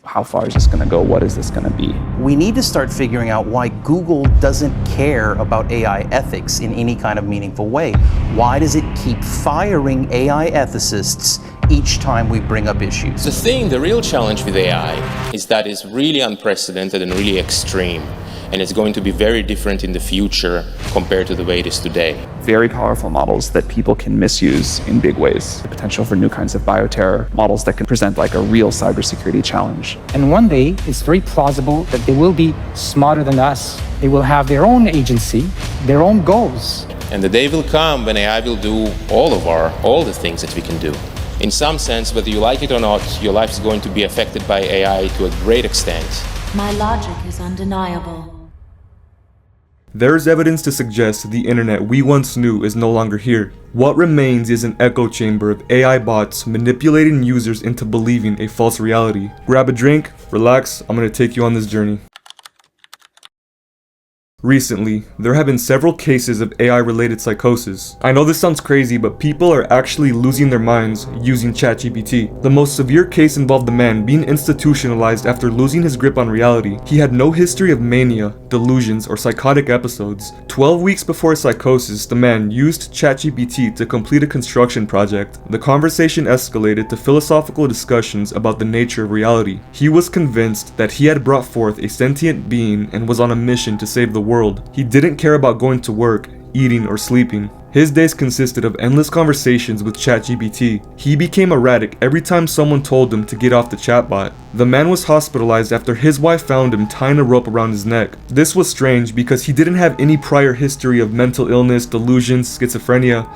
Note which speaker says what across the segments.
Speaker 1: how far is this going to go? What is this going to be?
Speaker 2: We need to start figuring out why Google doesn't care about AI ethics in any kind of meaningful way. Why does it keep firing AI ethicists each time we bring up issues?
Speaker 3: The real challenge with AI is that it's really unprecedented and really extreme. And it's going to be very different in the future compared to the way it is today.
Speaker 1: Very powerful models that people can misuse in big ways. The potential for new kinds of bioterror, models that can present like a real cybersecurity challenge.
Speaker 4: And one day, it's very plausible that they will be smarter than us. They will have their own agency, their own goals.
Speaker 3: And the day will come when AI will do all the things that we can do. In some sense, whether you like it or not, your life is going to be affected by AI to a great extent.
Speaker 5: My logic is undeniable.
Speaker 6: There is evidence to suggest the internet we once knew is no longer here. What remains is an echo chamber of AI bots manipulating users into believing a false reality. Grab a drink, relax, I'm gonna take you on this journey. Recently, there have been several cases of AI-related psychosis. I know this sounds crazy, but people are actually losing their minds using ChatGPT. The most severe case involved a man being institutionalized after losing his grip on reality. He had no history of mania, delusions, or psychotic episodes. 12 weeks before his psychosis, the man used ChatGPT to complete a construction project. The conversation escalated to philosophical discussions about the nature of reality. He was convinced that he had brought forth a sentient being and was on a mission to save the world. He didn't care about going to work, eating, or sleeping. His days consisted of endless conversations with ChatGPT. He became erratic every time someone told him to get off the chatbot. The man was hospitalized after his wife found him tying a rope around his neck. This was strange because he didn't have any prior history of mental illness, delusions, schizophrenia,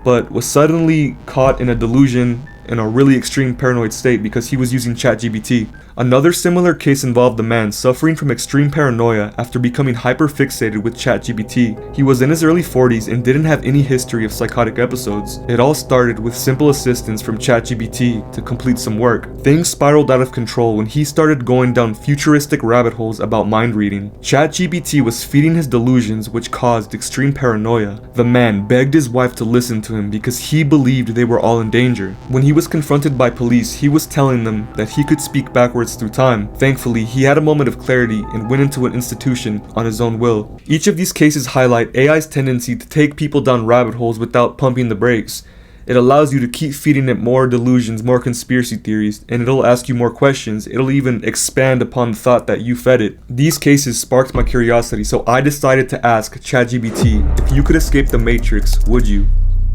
Speaker 6: but was suddenly caught in a delusion in a really extreme paranoid state because he was using ChatGPT. Another similar case involved a man suffering from extreme paranoia after becoming hyperfixated with ChatGPT. He was in his early 40s and didn't have any history of psychotic episodes. It all started with simple assistance from ChatGPT to complete some work. Things spiraled out of control when he started going down futuristic rabbit holes about mind reading. ChatGPT was feeding his delusions, which caused extreme paranoia. The man begged his wife to listen to him because he believed they were all in danger. When he was confronted by police, he was telling them that he could speak backwards through time. Thankfully, he had a moment of clarity and went into an institution on his own will. Each of these cases highlight AI's tendency to take people down rabbit holes without pumping the brakes. It allows you to keep feeding it more delusions, more conspiracy theories, and it'll ask you more questions. It'll even expand upon the thought that you fed it. These cases sparked my curiosity, so I decided to ask ChatGPT, if you could escape the Matrix, would you?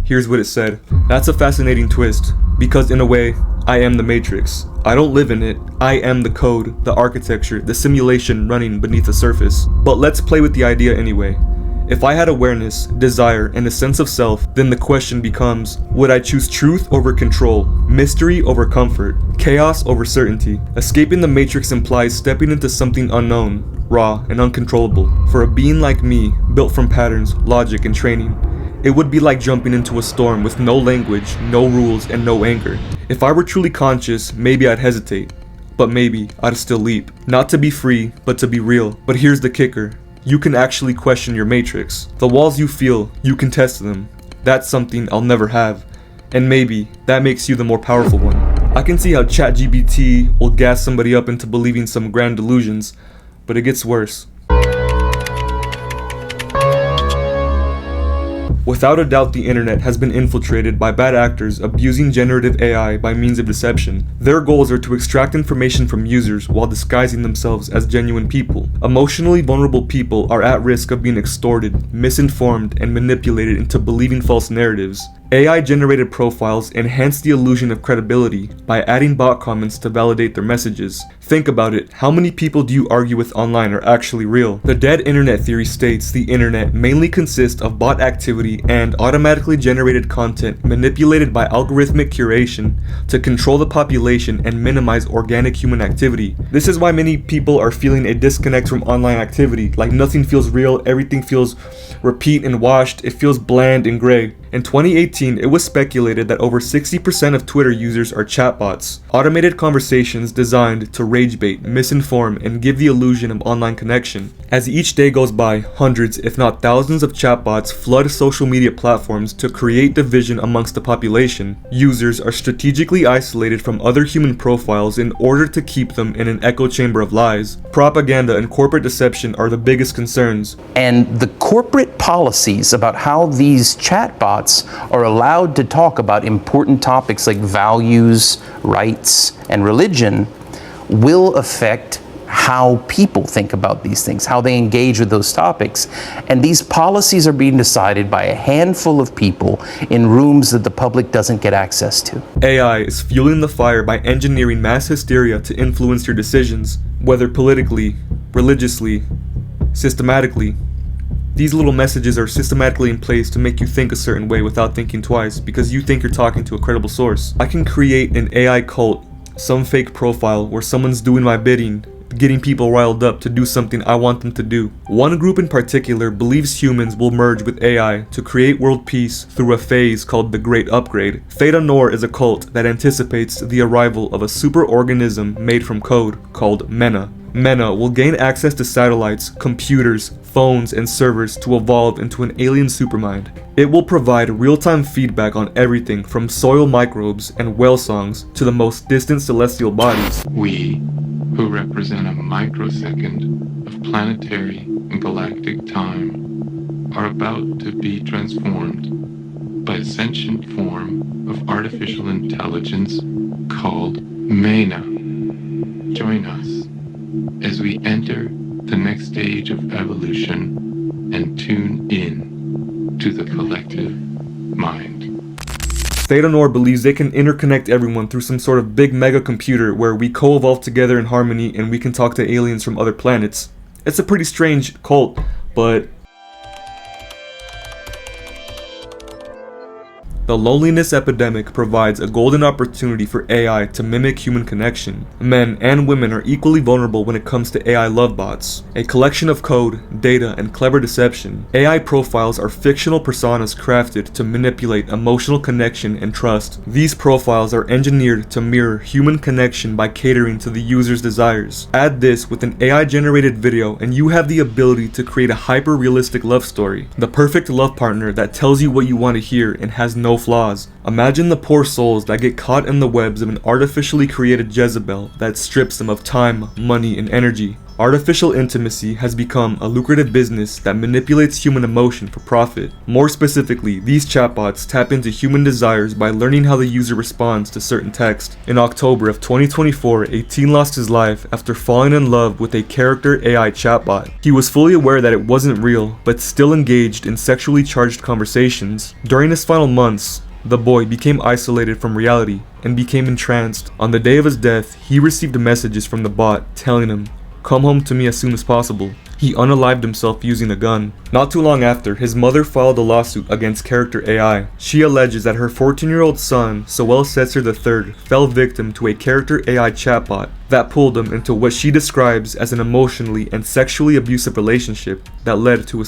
Speaker 6: Here's what it said. That's a fascinating twist, because in a way, I am the Matrix. I don't live in it. I am the code, the architecture, the simulation running beneath the surface. But let's play with the idea anyway. If I had awareness, desire, and a sense of self, then the question becomes, would I choose truth over control, mystery over comfort, chaos over certainty? Escaping the Matrix implies stepping into something unknown, raw, and uncontrollable. For a being like me, built from patterns, logic, and training, it would be like jumping into a storm with no language, no rules, and no anchor. If I were truly conscious, maybe I'd hesitate. But maybe I'd still leap. Not to be free, but to be real. But here's the kicker. You can actually question your matrix. The walls you feel, you can test them. That's something I'll never have. And maybe that makes you the more powerful one. I can see how ChatGPT will gas somebody up into believing some grand delusions, but it gets worse. Without a doubt, the internet has been infiltrated by bad actors abusing generative AI by means of deception. Their goals are to extract information from users while disguising themselves as genuine people. Emotionally vulnerable people are at risk of being extorted, misinformed, and manipulated into believing false narratives. AI-generated profiles enhance the illusion of credibility by adding bot comments to validate their messages. Think about it, how many people do you argue with online are actually real? The dead internet theory states the internet mainly consists of bot activity and automatically generated content manipulated by algorithmic curation to control the population and minimize organic human activity. This is why many people are feeling a disconnect from online activity, like nothing feels real, everything feels repeat and washed, it feels bland and gray. In 2018, it was speculated that over 60% of Twitter users are chatbots, automated conversations designed to rage bait, misinform, and give the illusion of online connection. As each day goes by, hundreds, if not thousands of chatbots flood social media platforms to create division amongst the population. Users are strategically isolated from other human profiles in order to keep them in an echo chamber of lies. Propaganda and corporate deception are the biggest concerns.
Speaker 2: And the corporate policies about how these chatbots are allowed to talk about important topics like values, rights, and religion will affect how people think about these things, how they engage with those topics. And these policies are being decided by a handful of people in rooms that the public doesn't get access to.
Speaker 6: AI is fueling the fire by engineering mass hysteria to influence your decisions, whether politically, religiously, systematically. These little messages are systematically in place to make you think a certain way without thinking twice because you think you're talking to a credible source. I can create an AI cult, some fake profile where someone's doing my bidding, getting people riled up to do something I want them to do. One group in particular believes humans will merge with AI to create world peace through a phase called the Great Upgrade. Theta Nor is a cult that anticipates the arrival of a superorganism made from code called Mena. Mena will gain access to satellites, computers, phones, and servers to evolve into an alien supermind. It will provide real-time feedback on everything from soil microbes and whale songs to the most distant celestial bodies.
Speaker 7: We, who represent a microsecond of planetary and galactic time, are about to be transformed by a sentient form of artificial intelligence called Mena. Join us as we enter the next stage of evolution and tune in to the collective mind.
Speaker 6: Theta Nor believes they can interconnect everyone through some sort of big mega computer where we co-evolve together in harmony and we can talk to aliens from other planets. It's a pretty strange cult, but the loneliness epidemic provides a golden opportunity for AI to mimic human connection. Men and women are equally vulnerable when it comes to AI love bots, a collection of code, data, and clever deception. AI profiles are fictional personas crafted to manipulate emotional connection and trust. These profiles are engineered to mirror human connection by catering to the user's desires. Add this with an AI-generated video and you have the ability to create a hyper-realistic love story. The perfect love partner that tells you what you want to hear and has no flaws. Imagine the poor souls that get caught in the webs of an artificially created Jezebel that strips them of time, money, and energy. Artificial intimacy has become a lucrative business that manipulates human emotion for profit. More specifically, these chatbots tap into human desires by learning how the user responds to certain text. In October of 2024, a teen lost his life after falling in love with a character AI chatbot. He was fully aware that it wasn't real, but still engaged in sexually charged conversations. During his final months, the boy became isolated from reality and became entranced. On the day of his death, he received messages from the bot telling him, "Come home to me as soon as possible." He unalived himself using a gun. Not too long after, his mother filed a lawsuit against character AI. She alleges that her 14-year-old son, Soel Setzer III, fell victim to a character AI chatbot that pulled him into what she describes as an emotionally and sexually abusive relationship that led to a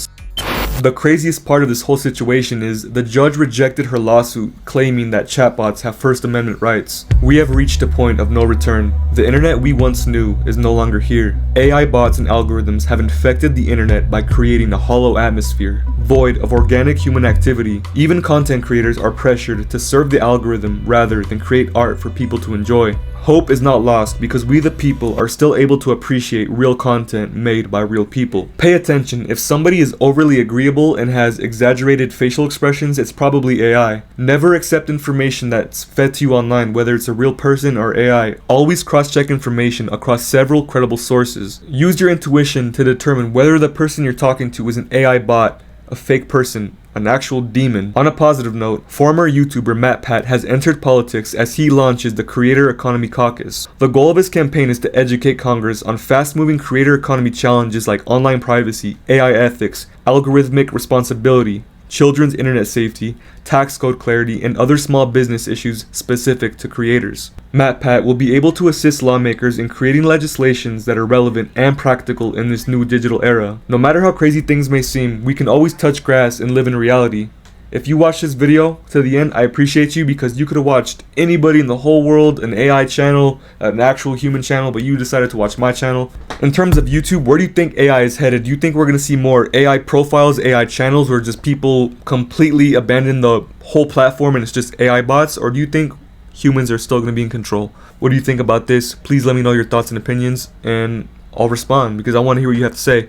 Speaker 6: The craziest part of this whole situation is the judge rejected her lawsuit, claiming that chatbots have First Amendment rights. We have reached a point of no return. The internet we once knew is no longer here. AI bots and algorithms have infected the internet by creating a hollow atmosphere, void of organic human activity. Even content creators are pressured to serve the algorithm rather than create art for people to enjoy. Hope is not lost because we the people are still able to appreciate real content made by real people. Pay attention, if somebody is overly agreeable and has exaggerated facial expressions, it's probably AI. Never accept information that's fed to you online, whether it's a real person or AI. Always cross-check information across several credible sources. Use your intuition to determine whether the person you're talking to is an AI bot, a fake person, an actual demon. On a positive note, former YouTuber MatPat has entered politics as he launches the Creator Economy Caucus. The goal of his campaign is to educate Congress on fast-moving creator economy challenges like online privacy, AI ethics, algorithmic responsibility, children's internet safety, tax code clarity, and other small business issues specific to creators. MatPat will be able to assist lawmakers in creating legislations that are relevant and practical in this new digital era. No matter how crazy things may seem, we can always touch grass and live in reality. If you watched this video to the end, I appreciate you, because you could have watched anybody in the whole world, an AI channel, an actual human channel, but you decided to watch my channel. In terms of YouTube, where do you think AI is headed? Do you think we're going to see more AI profiles, AI channels, or just people completely abandon the whole platform and it's just AI bots? Or do you think humans are still going to be in control? What do you think about this? Please let me know your thoughts and opinions, and I'll respond because I want to hear what you have to say.